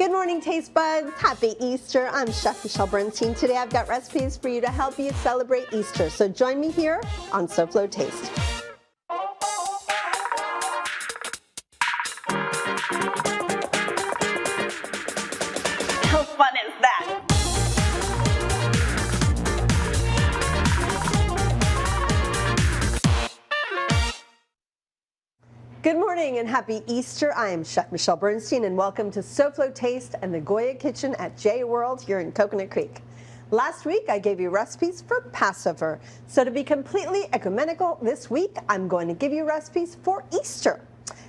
Good morning, taste buds. Happy Easter. I'm Chef Michelle Bernstein. Today I've got recipes for you to help you celebrate Easter. So join me here on SoFlo Taste. How fun is that? Good morning and happy Easter. I am Chef Michelle Bernstein and welcome to SoFlo Taste and the Goya Kitchen at J World here in Coconut Creek. Last week I gave you recipes for Passover. So to be completely ecumenical this week, I'm going to give you recipes for Easter.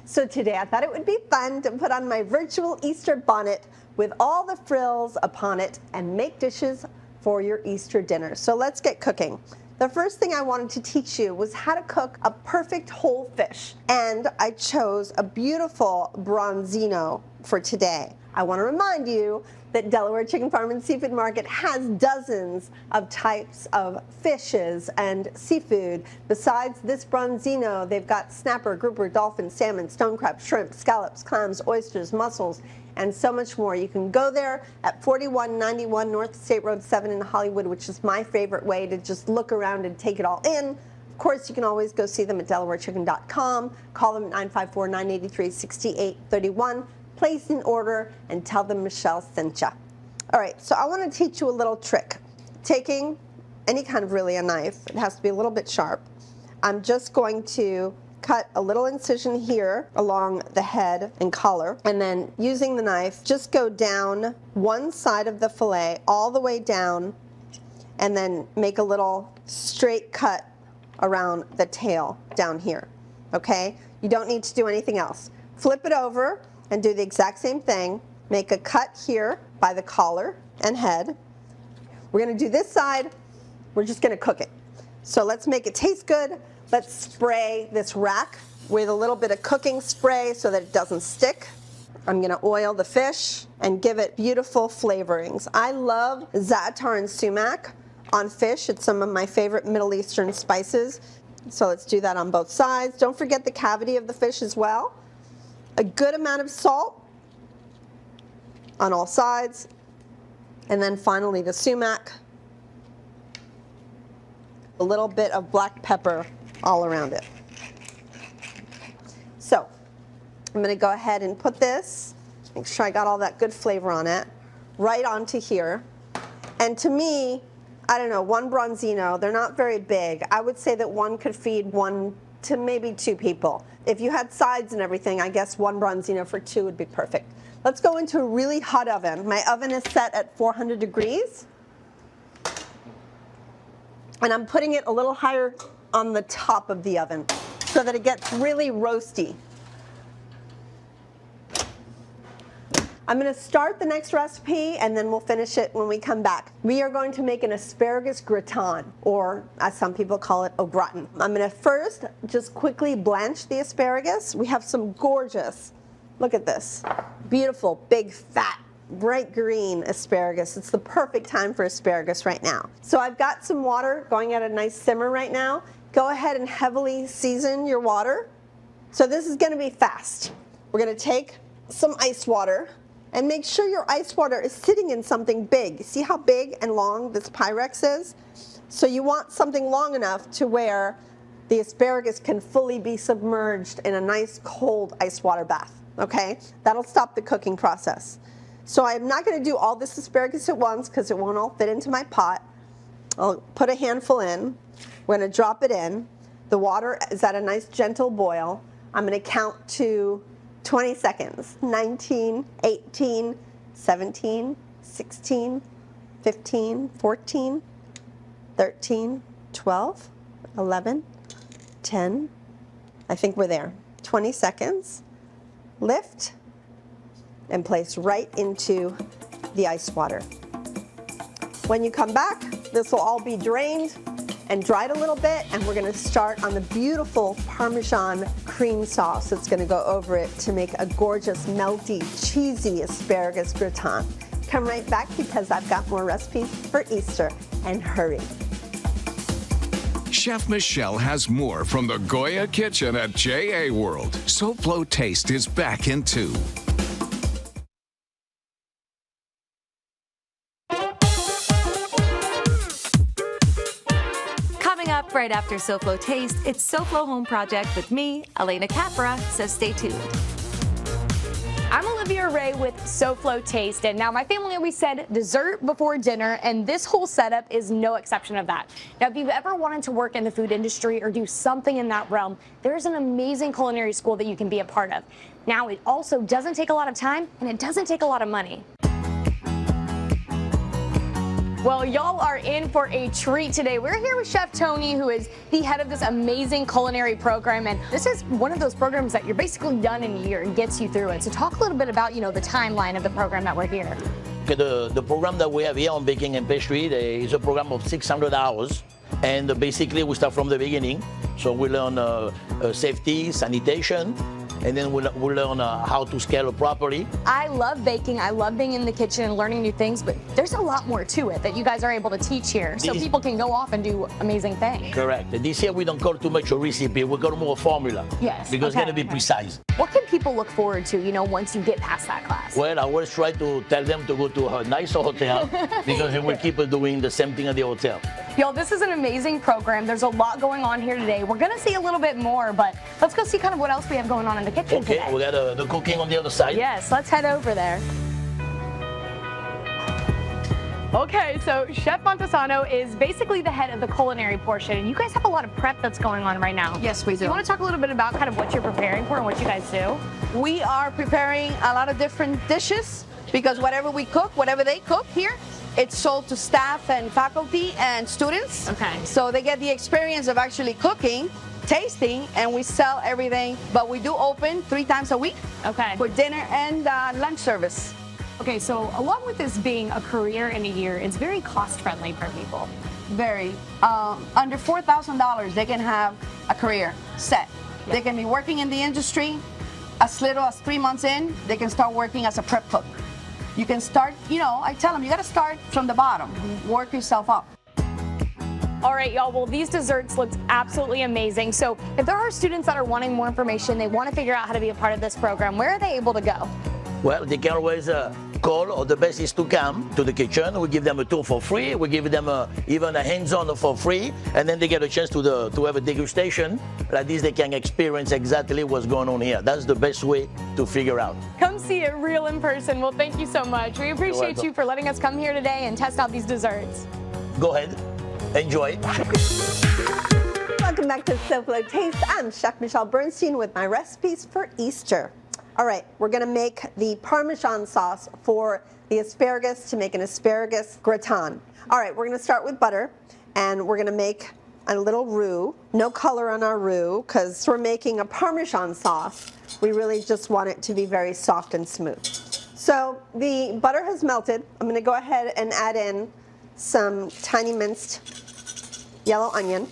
So today I thought it would be fun to put on my virtual Easter bonnet with all the frills upon it and make dishes for your Easter dinner. So let's get cooking. The first thing I wanted to teach you was how to cook a perfect whole fish. And I chose a beautiful Branzino for today. I want to remind you that Delaware Chicken Farm and Seafood Market has dozens of types of fishes and seafood. Besides this Branzino, they've got snapper, grouper, dolphin, salmon, stone crab, shrimp, scallops, clams, oysters, mussels, and so much more. You can go there at 4191 North State Road 7 in Hollywood, which is my favorite way to just look around and take it all in. Of course, you can always go see them at DelawareChicken.com. Call them at 954-983-6831. Place an order and tell them Michelle sent ya. All right, so I want to teach you a little trick. Taking any kind of really a knife, it has to be a little bit sharp. I'm just going to cut a little incision here along the head and collar, and then using the knife, just go down one side of the fillet all the way down, and then make a little straight cut around the tail down here, okay? You don't need to do anything else. Flip it over and do the exact same thing. Make a cut here by the collar and head. We're gonna do this side, we're just gonna cook it. So let's make it taste good. Let's spray this rack with a little bit of cooking spray so that it doesn't stick. I'm gonna oil the fish and give it beautiful flavorings. I love za'atar and sumac on fish. It's some of my favorite Middle Eastern spices. So let's do that on both sides. Don't forget the cavity of the fish as well. A good amount of salt on all sides. And then finally the sumac. A little bit of black pepper all around it. So I'm going to go ahead and put this, make sure I got all that good flavor on it, right onto here. And to me, I don't know, one Branzino, they're not very big. I would say that one could feed 1 to maybe 2 people. If you had sides and everything, I guess one Branzino for 2 would be perfect. Let's go into a really hot oven. My oven is set at 400 degrees. And I'm putting it a little higher on the top of the oven so that it gets really roasty. I'm going to start the next recipe and then we'll finish it when we come back. We are going to make an asparagus gratin, or as some people call it, au gratin. I'm going to first just quickly blanch the asparagus. We have some gorgeous, look at this, beautiful, big, fat, bright green asparagus. It's the perfect time for asparagus right now. So I've got some water going at a nice simmer right now. Go ahead and heavily season your water. So this is going to be fast. We're going to take some ice water and make sure your ice water is sitting in something big. See how big and long this Pyrex is? So you want something long enough to where the asparagus can fully be submerged in a nice cold ice water bath, okay? That'll stop the cooking process. So I'm not going to do all this asparagus at once because it won't all fit into my pot. I'll put a handful in. We're going to drop it in. The water is at a nice gentle boil. I'm going to count to 20 seconds. 19, 18, 17, 16, 15, 14, 13, 12, 11, 10. I think we're there. 20 seconds. Lift and place right into the ice water. When you come back, this will all be drained and dried a little bit, and we're gonna start on the beautiful Parmesan cream sauce that's gonna go over it to make a gorgeous, melty, cheesy asparagus gratin. Come right back because I've got more recipes for Easter, and hurry. Chef Michelle has more from the Goya Kitchen at J World. SoFlo Taste is back in 2. up right after SoFlo Taste, it's SoFlo Home Project with me, Elena Capra, so stay tuned. I'm Olivia Ray with SoFlo Taste, and now my family always said dessert before dinner, and this whole setup is no exception of that. Now, if you've ever wanted to work in the food industry or do something in that realm, there's an amazing culinary school that you can be a part of. Now, it also doesn't take a lot of time, and it doesn't take a lot of money. Well, y'all are in for a treat today. We're here with Chef Tony, who is the head of this amazing culinary program, and this is one of those programs that you're basically done in a year and gets you through it. So talk a little bit about, the timeline of the program that we're here. Okay, the program that we have here on baking and pastry is a program of 600 hours, and basically we start from the beginning. So we learn safety, sanitation, and then we'll learn how to scale it properly. I love baking. I love being in the kitchen and learning new things, but there's a lot more to it that you guys are able to teach here, so people can go off and do amazing things. Correct. This year we don't call too much a recipe, we call more a formula. Yes. Because it's going to be precise. What can people look forward to, once you get past that class? Well, I always try to tell them to go to a nicer hotel because they will keep doing the same thing at the hotel. Y'all, this is an amazing program. There's a lot going on here today. We're going to see a little bit more, but let's go see kind of what else we have going on in the kitchen today. Okay, we got the cooking on the other side. Yes, let's head over there. Okay, so Chef Montesano is basically the head of the culinary portion, and you guys have a lot of prep that's going on right now. Yes, we do. You want to talk a little bit about kind of what you're preparing for and what you guys do? We are preparing a lot of different dishes because whatever we cook, whatever they cook here, it's sold to staff and faculty and students. Okay. So they get the experience of actually cooking, tasting, and we sell everything. But we do open 3 times a week Okay. for dinner and lunch service. Okay, so along with this being a career in a year, it's very cost friendly for people. Very. Under $4,000, they can have a career set. They can be working in the industry. As little as 3 months in, they can start working as a prep cook. You can start, I tell them, you got to start from the bottom, work yourself up. All right, y'all, well, these desserts looked absolutely amazing. So if there are students that are wanting more information, they want to figure out how to be a part of this program, where are they able to go? Well, they can always call, or the best is to come to the kitchen. We give them a tour for free. We give them even a hands-on for free, and then they get a chance to have a degustation. Like this, they can experience exactly what's going on here. That's the best way to figure out. Come see it real in person. Well, thank you so much. We appreciate welcome. you for letting us come here today and test out these desserts. Go ahead, enjoy. Welcome back to SoFlo Taste. I'm Chef Michelle Bernstein with my recipes for Easter. All right, we're gonna make the Parmesan sauce for the asparagus to make an asparagus gratin. All right, we're gonna start with butter, and we're gonna make a little roux. No color on our roux, because we're making a Parmesan sauce. We really just want it to be very soft and smooth. So the butter has melted. I'm gonna go ahead and add in some tiny minced yellow onion.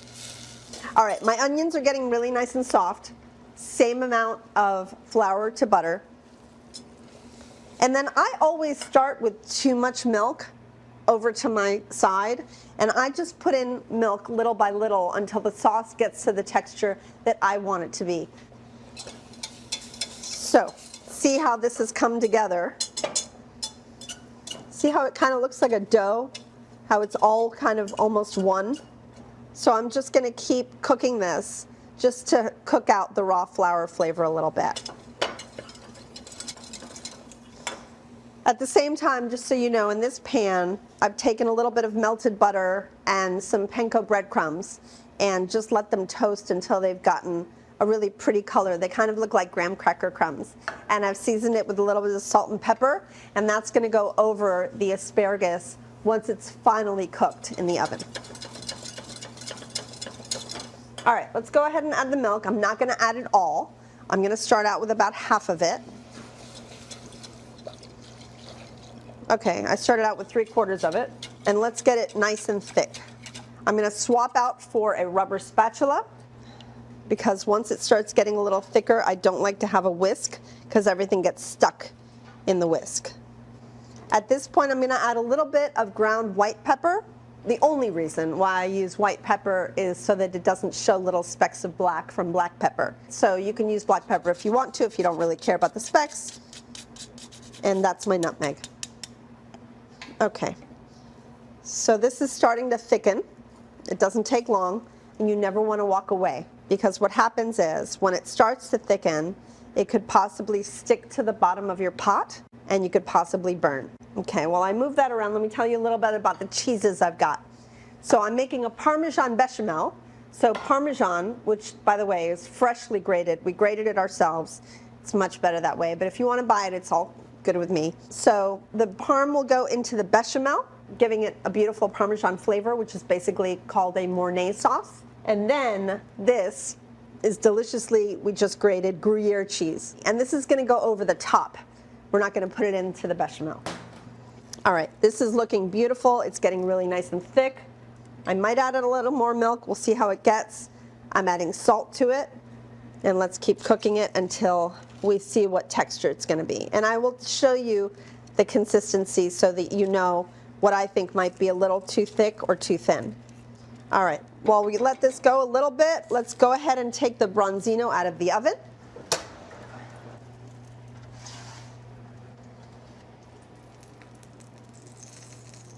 All right, my onions are getting really nice and soft. Same amount of flour to butter. And then I always start with too much milk over to my side, and I just put in milk little by little until the sauce gets to the texture that I want it to be. So, see how this has come together. See how it kind of looks like a dough? How it's all kind of almost one? So I'm just gonna keep cooking this just to cook out the raw flour flavor a little bit. At the same time, just so you know, in this pan, I've taken a little bit of melted butter and some panko breadcrumbs and just let them toast until they've gotten a really pretty color. They kind of look like graham cracker crumbs. And I've seasoned it with a little bit of salt and pepper, and that's gonna go over the asparagus once it's finally cooked in the oven. All right, let's go ahead and add the milk. I'm not gonna add it all. I'm gonna start out with about half of it. Okay, I started out with 3/4 of it, and let's get it nice and thick. I'm gonna swap out for a rubber spatula, because once it starts getting a little thicker, I don't like to have a whisk, because everything gets stuck in the whisk. At this point, I'm gonna add a little bit of ground white pepper. The only reason why I use white pepper is so that it doesn't show little specks of black from black pepper. So you can use black pepper if you want to, if you don't really care about the specks. And that's my nutmeg. Okay. So this is starting to thicken. It doesn't take long. you never want to walk away, because what happens is when it starts to thicken, it could possibly stick to the bottom of your pot and you could possibly burn. Okay, while I move that around, let me tell you a little bit about the cheeses I've got. So I'm making a Parmesan bechamel. So Parmesan, which by the way is freshly grated, we grated it ourselves. It's much better that way, but if you want to buy it, it's all good with me. So the parm will go into the bechamel, giving it a beautiful Parmesan flavor, which is basically called a Mornay sauce. And then this is deliciously, we just grated Gruyere cheese. And this is going to go over the top. We're not going to put it into the bechamel. All right, this is looking beautiful. It's getting really nice and thick. I might add a little more milk. We'll see how it gets. I'm adding salt to it. And let's keep cooking it until we see what texture it's going to be. And I will show you the consistency so that you know what I think might be a little too thick or too thin. All right, while we let this go a little bit, let's go ahead and take the Branzino out of the oven.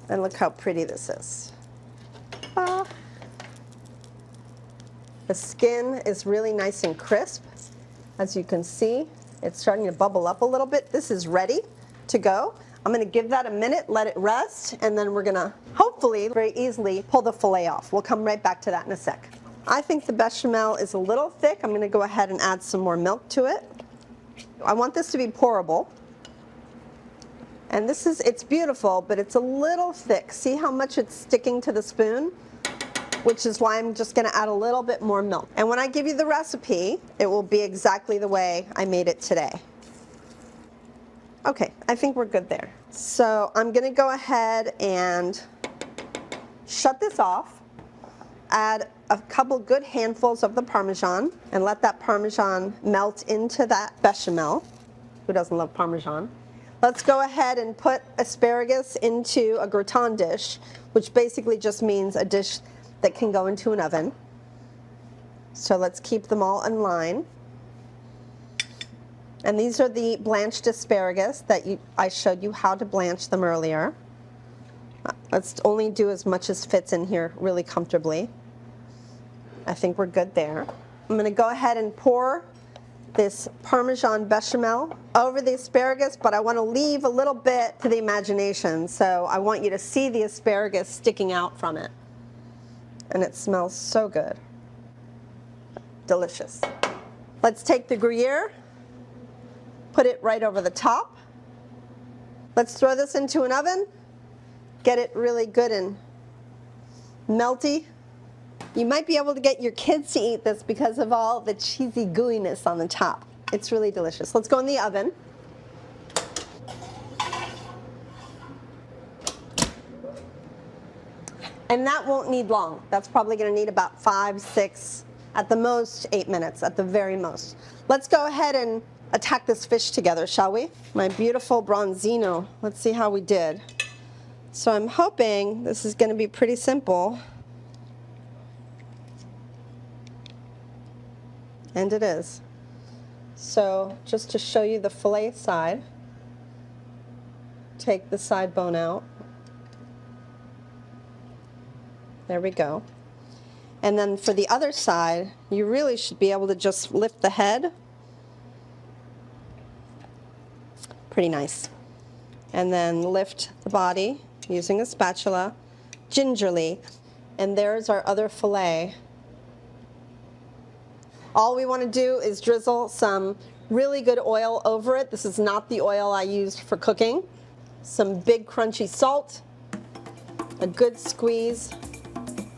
And look how pretty this is. Ah. The skin is really nice and crisp. As you can see, it's starting to bubble up a little bit. This is ready to go. I'm going to give that a minute, let it rest, and then we're going to hopefully very easily pull the fillet off. We'll come right back to that in a sec. I think the bechamel is a little thick. I'm going to go ahead and add some more milk to it. I want this to be pourable. And this is, it's beautiful, but it's a little thick. See how much it's sticking to the spoon? Which is why I'm just going to add a little bit more milk. And when I give you the recipe, it will be exactly the way I made it today. Okay, I think we're good there. So I'm going to go ahead and shut this off, add a couple good handfuls of the Parmesan, and let that Parmesan melt into that bechamel. Who doesn't love Parmesan? Let's go ahead and put asparagus into a gratin dish, which basically just means a dish that can go into an oven. So let's keep them all in line. And these are the blanched asparagus that I showed you how to blanch them earlier. Let's only do as much as fits in here really comfortably. I think we're good there. I'm going to go ahead and pour this Parmesan bechamel over the asparagus, but I want to leave a little bit to the imagination. So I want you to see the asparagus sticking out from it. And it smells so good. Delicious. Let's take the Gruyere, put it right over the top. Let's throw this into an oven, get it really good and melty. You might be able to get your kids to eat this because of all the cheesy gooiness on the top. It's really delicious. Let's go in the oven. And that won't need long. That's probably going to need about 5, 6, at the most 8 minutes, at the very most. Let's go ahead and attack this fish together, shall we? My beautiful Branzino. Let's see how we did. So I'm hoping this is going to be pretty simple. And it is. So just to show you the fillet side, take the side bone out. There we go. And then for the other side, you really should be able to just lift the head. Pretty nice. And then lift the body using a spatula gingerly. And there's our other fillet. All we want to do is drizzle some really good oil over it. This is not the oil I used for cooking. Some big crunchy salt, a good squeeze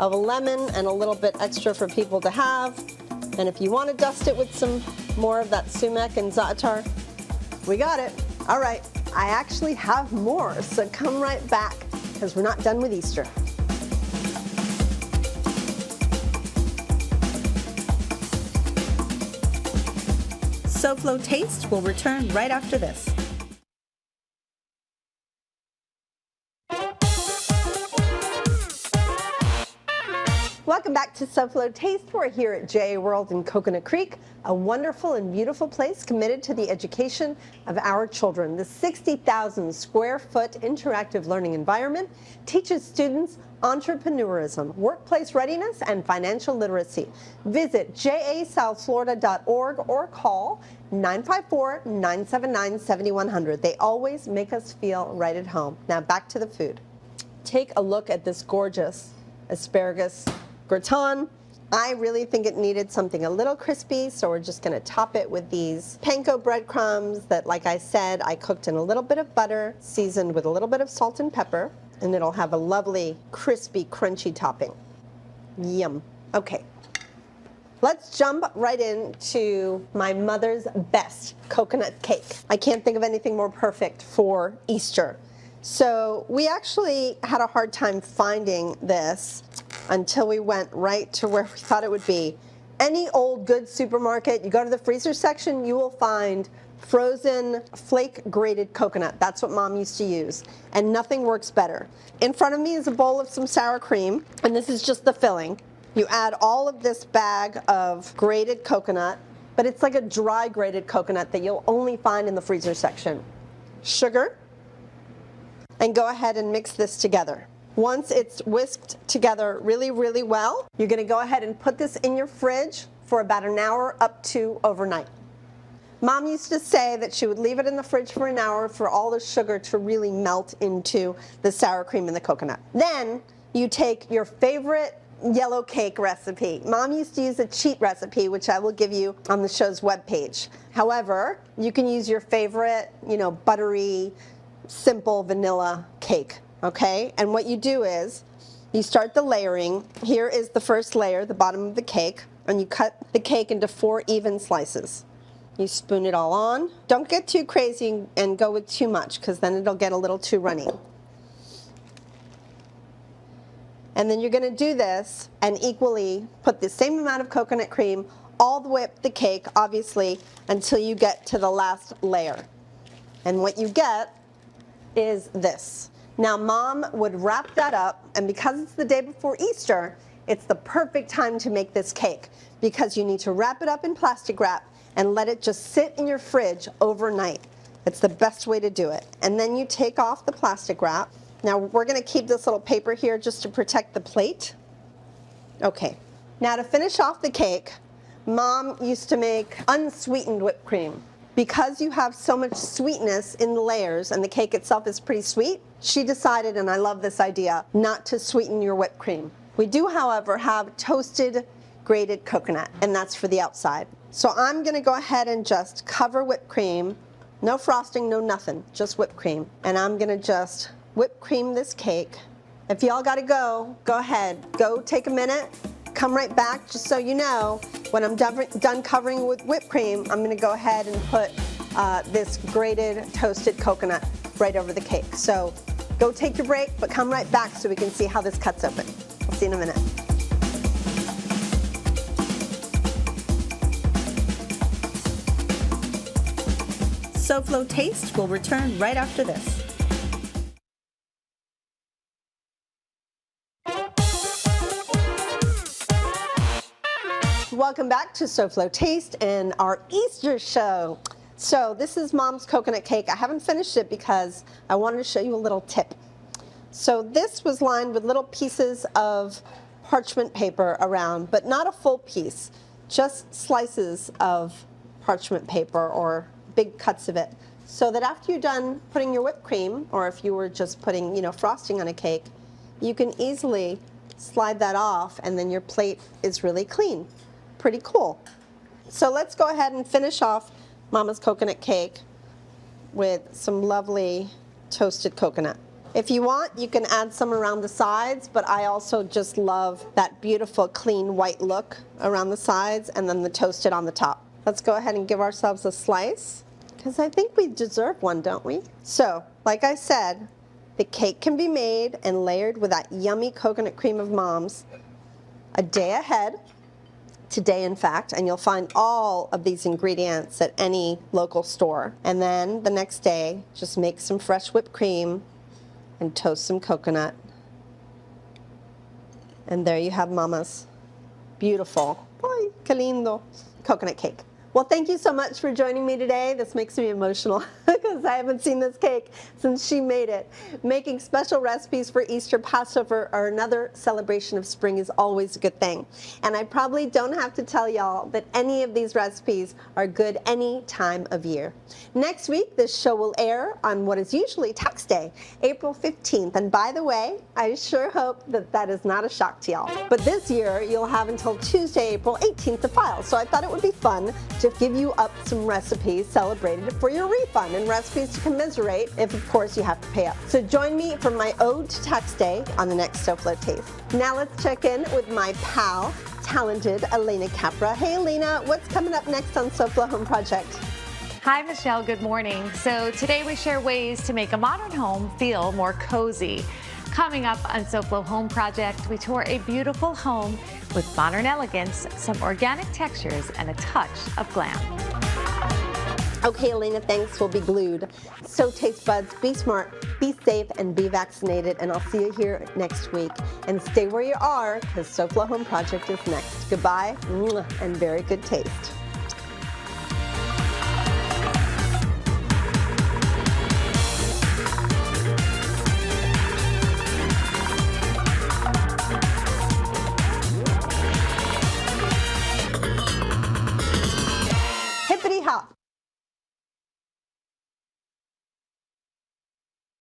of a lemon, and a little bit extra for people to have. And if you want to dust it with some more of that sumac and za'atar, we got it. All right, I actually have more, so come right back because we're not done with Easter. SoFlo Taste will return right after this. Welcome back to SoFlo Taste. We're here at JA World in Coconut Creek a wonderful and beautiful place committed to the education of our children. The 60,000 square foot interactive learning environment teaches students entrepreneurism, workplace readiness, and financial literacy. Visit jasouthflorida.org or call 954-979-7100. They always make us feel right at home. Now back to the food. Take a look at this gorgeous asparagus gratin. I really think it needed something a little crispy, so we're just going to top it with these panko breadcrumbs that, like I said, I cooked in a little bit of butter, seasoned with a little bit of salt and pepper, and it'll have a lovely, crispy, crunchy topping. Yum. Okay. Let's jump right into my mother's best coconut cake. I can't think of anything more perfect for Easter. So we actually had a hard time finding this until we went right to where we thought it would be. Any old goods supermarket, you go to the freezer section, you will find frozen flake grated coconut. That's what Mom used to use, and nothing works better. In front of me is a bowl of some sour cream, and this is just the filling. You add all of this bag of grated coconut, but it's like a dry grated coconut that you'll only find in the freezer section. Sugar, and go ahead and mix this together. Once it's whisked together really, really well, you're going to go ahead and put this in your fridge for about an hour up to overnight. Mom used to say that she would leave it in the fridge for an hour for all the sugar to really melt into the sour cream and the coconut. Then you take your favorite yellow cake recipe. Mom used to use a cheat recipe, which I will give you on the show's webpage. However, you can use your favorite, buttery, simple vanilla cake, okay? And what you do is you start the layering. Here is the first layer, the bottom of the cake, and you cut the cake into 4 even slices. You spoon it all on. Don't get too crazy and go with too much, because then it'll get a little too runny. And then you're going to do this and equally put the same amount of coconut cream all the way up the cake, obviously, until you get to the last layer. And what you get is this. Now, Mom would wrap that up, and because it's the day before Easter, it's the perfect time to make this cake, because you need to wrap it up in plastic wrap and let it just sit in your fridge overnight. It's the best way to do it. And then you take off the plastic wrap. Now, we're going to keep this little paper here just to protect the plate. Okay. Now, to finish off the cake, Mom used to make unsweetened whipped cream. Because you have so much sweetness in the layers and the cake itself is pretty sweet, she decided, and I love this idea, not to sweeten your whipped cream. We do, however, have toasted grated coconut, and that's for the outside. So I'm going to go ahead and just cover whipped cream. No frosting, no nothing, just whipped cream. And I'm going to just whipped cream this cake. If y'all got to go ahead. Go take a minute. Come right back. Just so you know, when I'm done covering with whipped cream, I'm going to go ahead and put this grated toasted coconut right over the cake. So go take your break, but come right back so we can see how this cuts open. I'll see you in a minute. SoFlo Taste will return right after this. Welcome back to SoFlo Taste and our Easter show. So this is Mom's coconut cake. I haven't finished it because I wanted to show you a little tip. So this was lined with little pieces of parchment paper around, but not a full piece, just slices of parchment paper or big cuts of it, so that after you're done putting your whipped cream, or if you were just putting, frosting on a cake, you can easily slide that off and then your plate is really clean. Pretty cool. So let's go ahead and finish off Mama's coconut cake with some lovely toasted coconut. If you want, you can add some around the sides, but I also just love that beautiful clean white look around the sides and then the toasted on the top. Let's go ahead and give ourselves a slice, because I think we deserve one, don't we? So, like I said, the cake can be made and layered with that yummy coconut cream of Mom's a day ahead. Today, in fact, and you'll find all of these ingredients at any local store. And then the next day, just make some fresh whipped cream and toast some coconut. And there you have Mama's beautiful, ay, qué lindo, coconut cake. Well, thank you so much for joining me today. This makes me emotional because I haven't seen this cake since she made it. Making special recipes for Easter, Passover, or another celebration of spring is always a good thing. And I probably don't have to tell y'all that any of these recipes are good any time of year. Next week, this show will air on what is usually Tax Day, April 15th. And by the way, I sure hope that that is not a shock to y'all. But this year, you'll have until Tuesday, April 18th to file. So I thought it would be fun to give you up some recipes celebrated for your refund and recipes to commiserate if, of course, you have to pay up. So join me for my Ode to Tax Day on the next SoFlo Taste. Now let's check in with my pal, talented Elena Capra. Hey, Elena, what's coming up next on SoFlo Home Project? Hi, Michelle. Good morning. So today we share ways to make a modern home feel more cozy. Coming up on SoFlo Home Project, we tour a beautiful home with modern elegance, some organic textures, and a touch of glam. Okay, Elena, thanks. We'll be glued. So taste buds, be smart, be safe, and be vaccinated. And I'll see you here next week. And stay where you are, because SoFlo Home Project is next. Goodbye, and very good taste.